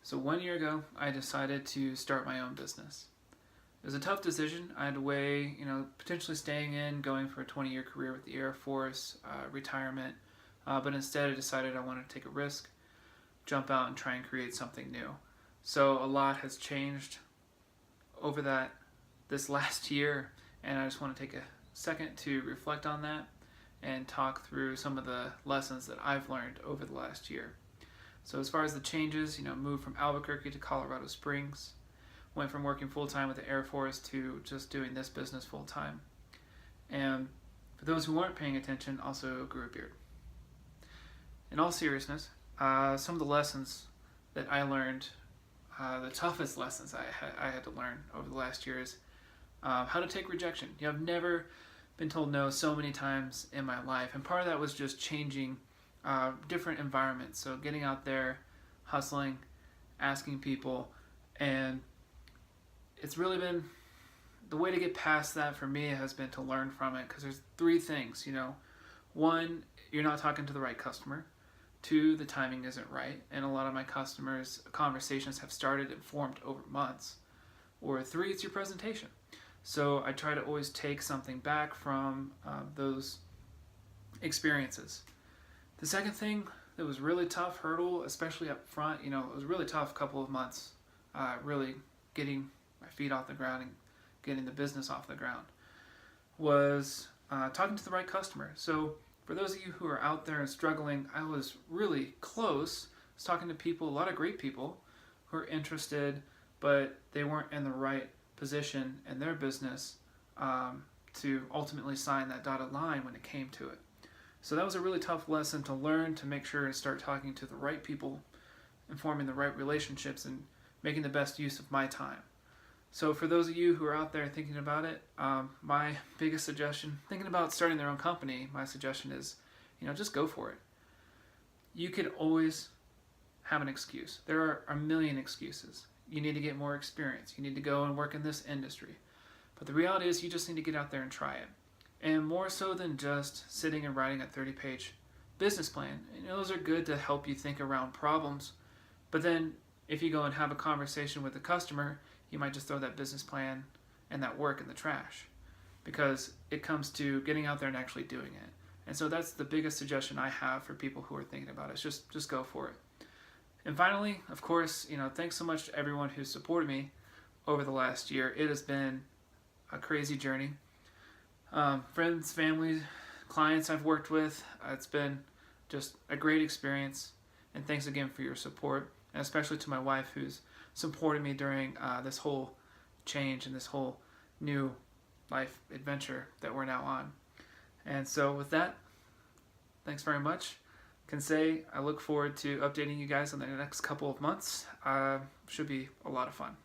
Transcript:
So 1 year ago, I decided to start my own business. It was a tough decision. I had to weigh, potentially staying in, going for a 20-year career with the Air Force, retirement, but instead I decided I wanted to take a risk, jump out and try and create something new. So a lot has changed over this last year, and I just want to take a second to reflect on that and talk through some of the lessons that I've learned over the last year. So as far as the changes, moved from Albuquerque to Colorado Springs, went from working full-time with the Air Force to just doing this business full-time. And for those who weren't paying attention, also grew a beard. In all seriousness, some of the lessons that I learned, the toughest lessons I had to learn over the last year is how to take rejection. I've never been told no so many times in my life, and part of that was just changing different environments. So getting out there, hustling, asking people, and it's really been the way to get past that for me has been to learn from it, because there's three things. One, you're not talking to the right customer. Two, the timing isn't right, and a lot of my customers' conversations have started and formed over months. Or three, it's your presentation. So I try to always take something back from those experiences. The second thing that was really tough, hurdle, especially up front, it was a really tough couple of months, really getting my feet off the ground and getting the business off the ground, was talking to the right customer. So for those of you who are out there and struggling, I was really close. I was talking to people, a lot of great people who are interested, but they weren't in the right position in their business to ultimately sign that dotted line when it came to it. So that was a really tough lesson to learn, to make sure and start talking to the right people and forming the right relationships and making the best use of my time. So for those of you who are out there thinking about it, my biggest suggestion, thinking about starting their own company, my suggestion is, just go for it. You could always have an excuse. There are a million excuses. You need to get more experience. You need to go and work in this industry. But the reality is you just need to get out there and try it. And more so than just sitting and writing a 30-page business plan. Those are good to help you think around problems. But then if you go and have a conversation with the customer, you might just throw that business plan and that work in the trash, because it comes to getting out there and actually doing it. And so that's the biggest suggestion I have for people who are thinking about it. Is just go for it. And finally, of course, thanks so much to everyone who supported me over the last year. It has been a crazy journey. Friends, family, clients I've worked with, it's been just a great experience. And thanks again for your support, and especially to my wife, who's supported me during this whole change and this whole new life adventure that we're now on. And so with that, thanks very much. Can say I look forward to updating you guys in the next couple of months. Should be a lot of fun.